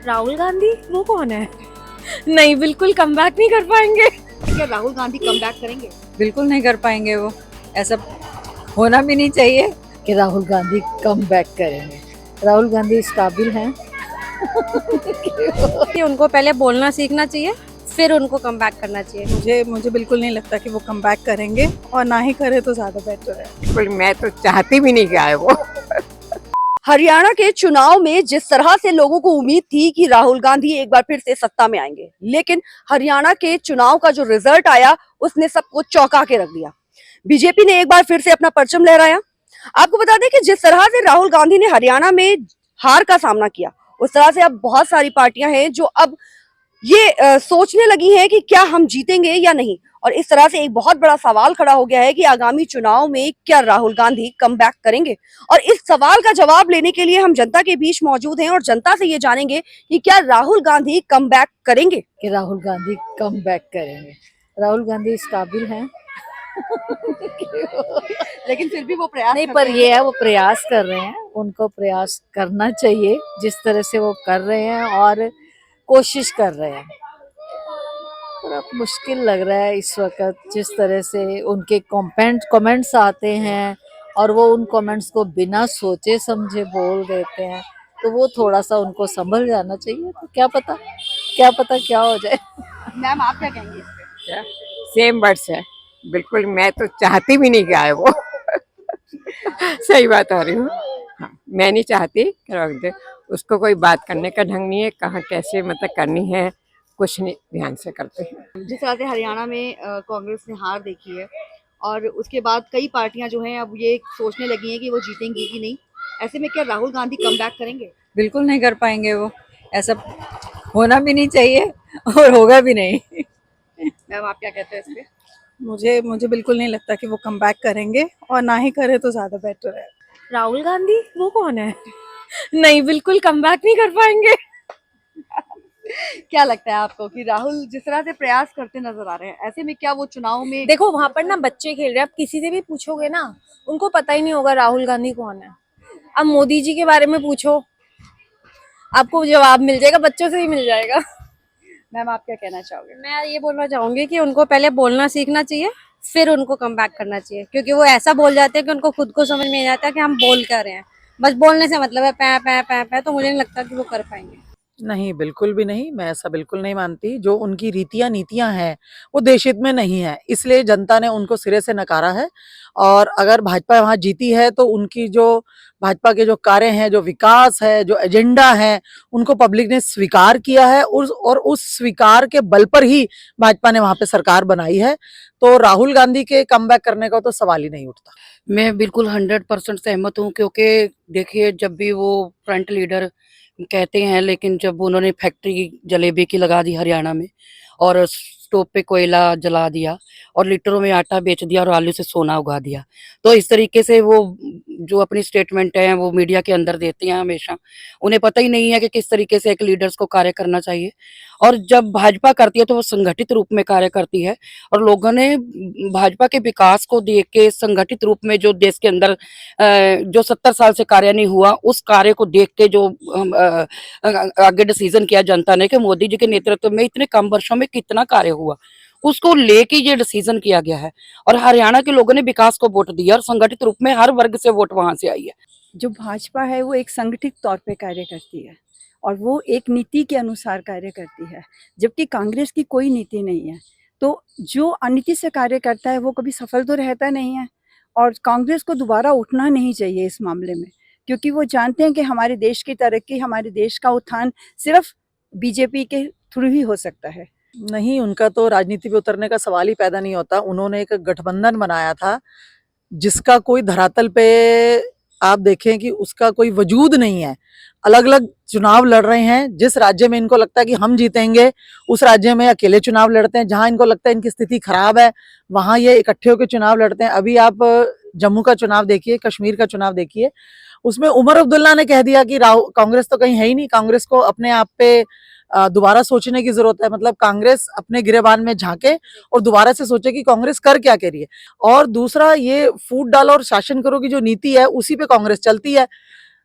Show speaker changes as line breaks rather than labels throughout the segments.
राहुल गांधी वो कौन है? नहीं, बिल्कुल कम बैक नहीं कर पाएंगे।
क्या राहुल गांधी कम बैक करेंगे?
बिल्कुल नहीं कर पाएंगे वो। ऐसा होना भी नहीं चाहिए कि राहुल गांधी कम बैक करेंगे। राहुल गांधी इस काबिल हैं
कि उनको पहले बोलना सीखना चाहिए, फिर उनको कम बैक करना चाहिए।
मुझे बिल्कुल नहीं लगता कि वो कम बैक करेंगे, और ना ही करे तो ज्यादा बेटर है।
बिल्कुल, मैं तो चाहती भी नहीं कि आए वो।
हरियाणा के चुनाव में जिस तरह से लोगों को उम्मीद थी कि राहुल गांधी एक बार फिर से सत्ता में आएंगे, लेकिन हरियाणा के चुनाव का जो रिजल्ट आया उसने सबको चौंका के रख दिया। बीजेपी ने एक बार फिर से अपना परचम लहराया। आपको बता दें कि जिस तरह से राहुल गांधी ने हरियाणा में हार का सामना किया, उस तरह से अब बहुत सारी पार्टियां हैं जो अब ये सोचने लगी हैं कि क्या हम जीतेंगे या नहीं। और इस तरह से एक बहुत बड़ा सवाल खड़ा हो गया है कि आगामी चुनाव में क्या राहुल गांधी कम बैक करेंगे। और इस सवाल का जवाब लेने के लिए हम जनता के बीच मौजूद हैं और जनता से ये जानेंगे कि क्या राहुल गांधी कम बैक करेंगे।
कि राहुल गांधी कम बैक करेंगे। राहुल गांधी इस काबिल हैं
लेकिन फिर भी वो प्रयास
नहीं,
करते
पर
हैं।
ये है वो प्रयास कर रहे हैं, उनको प्रयास करना चाहिए जिस तरह से वो कर रहे हैं और कोशिश कर रहे हैं। पर अब मुश्किल लग रहा है इस वक्त जिस तरह से उनके कमेंट्स आते हैं और वो उन कमेंट्स को बिना सोचे समझे बोल देते हैं, तो वो थोड़ा सा उनको संभल जाना चाहिए। तो क्या पता क्या हो जाए।
मैम आप क्या कहेंगे इस पे?
क्या सेम वर्ड्स है। बिल्कुल, मैं तो चाहती भी नहीं कि आए वो। सही बात हो रही हूँ। हाँ, मैं नहीं चाहती कि रख दे। उसको कोई बात करने का ढंग नहीं है, कहाँ कैसे मतलब करनी है, कुछ नहीं ध्यान से करते हैं।
जिस तरह से हरियाणा में कांग्रेस ने हार देखी है और उसके बाद कई पार्टियां जो हैं अब ये सोचने लगी हैं कि वो जीतेंगी कि नहीं, ऐसे में क्या राहुल गांधी कम बैक करेंगे?
बिल्कुल नहीं कर पाएंगे वो। ऐसा होना भी नहीं चाहिए और होगा भी नहीं।
मैम आप क्या कहते हैं इस पे?
मुझे बिल्कुल नहीं लगता कि वो कम बैक करेंगे, और ना ही करे तो ज्यादा बेटर है।
राहुल गांधी वो कौन है? नहीं, बिल्कुल कम बैक नहीं कर पाएंगे।
क्या लगता है आपको कि राहुल जिस तरह से प्रयास करते नजर आ रहे हैं, ऐसे में क्या वो चुनाव में?
देखो वहां पर ना बच्चे खेल रहे हैं, आप किसी से भी पूछोगे ना उनको पता ही नहीं होगा राहुल गांधी कौन है। अब मोदी जी के बारे में पूछो, आपको जवाब मिल जाएगा, बच्चों से ही मिल जाएगा।
मैम आप क्या कहना चाहोगे?
मैं ये बोलना चाहूंगी कि उनको पहले बोलना सीखना चाहिए, फिर उनको कम बैक करना चाहिए, क्योंकि वो ऐसा बोल जाते हैं कि उनको खुद को समझ में नहीं आता कि हम बोल क्या रहे हैं। बस बोलने से मतलब है पै पै पै पै, तो मुझे नहीं लगता कि वो कर पाएंगे।
नहीं, बिल्कुल भी नहीं। मैं ऐसा बिल्कुल नहीं मानती। जो उनकी रीतियाँ नीतियाँ हैं, वो देशहित में नहीं है, इसलिए जनता ने उनको सिरे से नकारा है। और अगर भाजपा वहाँ जीती है तो उनकी जो भाजपा के जो कार्य हैं, जो विकास है, जो एजेंडा है, उनको पब्लिक ने स्वीकार किया है और उस स्वीकार के बल पर ही भाजपा ने वहाँ पे सरकार बनाई है। तो राहुल गांधी के कमबैक करने का तो सवाल ही नहीं उठता।
मैं बिल्कुल 100% सहमत हूँ, क्योंकि देखिए जब भी वो फ्रंट लीडर कहते हैं, लेकिन जब उन्होंने फैक्ट्री जलेबी की लगा दी हरियाणा में और स्टोव पे कोयला जला दिया और लीटरों में आटा बेच दिया और आलू से सोना उगा दिया, तो इस तरीके से वो जो अपनी स्टेटमेंट है वो मीडिया के अंदर देते हैं हमेशा। उन्हें पता ही नहीं है कि किस तरीके से एक लीडर्स को कार्य करना चाहिए। और जब भाजपा करती है तो वो संगठित रूप में कार्य करती है, और लोगों ने भाजपा के विकास को देख के संगठित रूप में जो देश के अंदर जो 70 साल से कार्य नहीं हुआ, उस कार्य को देख के जो आगे डिसीजन किया जनता ने कि मोदी जी के नेतृत्व में इतने कम वर्षों में कितना कार्य हुआ, उसको लेके ये डिसीजन किया गया है। और हरियाणा के लोगों ने विकास को वोट दिया और संगठित रूप में हर वर्ग से वोट वहां से आई है।
जो भाजपा है वो एक संगठित तौर पे कार्य करती है और वो एक नीति के अनुसार कार्य करती है, जबकि कांग्रेस की कोई नीति नहीं है। तो जो अनीति से कार्य करता है वो कभी सफल तो रहता नहीं है, और कांग्रेस को दोबारा उठना नहीं चाहिए इस मामले में, क्योंकि वो जानते हैं कि हमारे देश की तरक्की, हमारे देश का उत्थान सिर्फ बीजेपी के थ्रू ही हो सकता है।
नहीं, उनका तो राजनीति पे उतरने का सवाल ही पैदा नहीं होता। उन्होंने एक गठबंधन बनाया था जिसका कोई धरातल पे आप देखें कि उसका कोई वजूद नहीं है। अलग अलग चुनाव लड़ रहे हैं। जिस राज्य में इनको लगता है कि हम जीतेंगे, उस राज्य में अकेले चुनाव लड़ते हैं। जहां इनको लगता है इनकी स्थिति खराब है, वहां ये इकट्ठे होकर चुनाव लड़ते हैं। अभी आप जम्मू का चुनाव देखिए, कश्मीर का चुनाव देखिए, उसमें उमर अब्दुल्ला ने कह दिया कि कांग्रेस तो कहीं है ही नहीं, कांग्रेस को अपने आप पे दोबारा सोचने की जरूरत है। मतलब कांग्रेस अपने गिरेबान में झांके और दोबारा से सोचे कि कांग्रेस कर क्या रही है। और दूसरा, ये फूट डालो और शासन करो की जो नीति है, उसी पे कांग्रेस चलती है।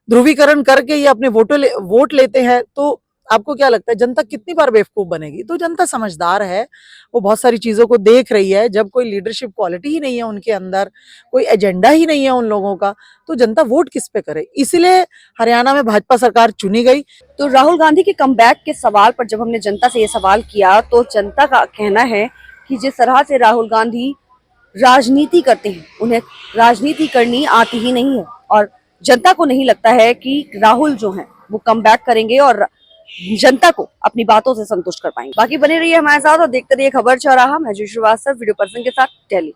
ध्रुवीकरण करके ये अपने वोट लेते हैं। तो आपको क्या लगता है जनता कितनी बार बेवकूफ बनेगी? तो जनता समझदार है, वो बहुत सारी चीजों को देख रही है। जब कोई लीडरशिप क्वालिटी ही नहीं है उनके अंदर, कोई एजेंडा ही नहीं है उन लोगों का, तो जनता वोट किस पे करे? इसलिए हरियाणा में भाजपा सरकार चुनी गई।
तो राहुल गांधी के कमबैक के सवाल पर जब हमने जनता से ये सवाल किया तो जनता का कहना है कि जिस तरह से राहुल गांधी राजनीति करते हैं, उन्हें राजनीति करनी आती ही नहीं है और जनता को नहीं लगता है कि राहुल जो हैं वो कमबैक करेंगे और जनता को अपनी बातों से संतुष्ट कर पाएंगे। बाकी बने रहिए हमारे साथ और देखते रहिए खबर चौराहा। मैं जय श्रीवास्तव, वीडियो पर्सन के साथ दिल्ली।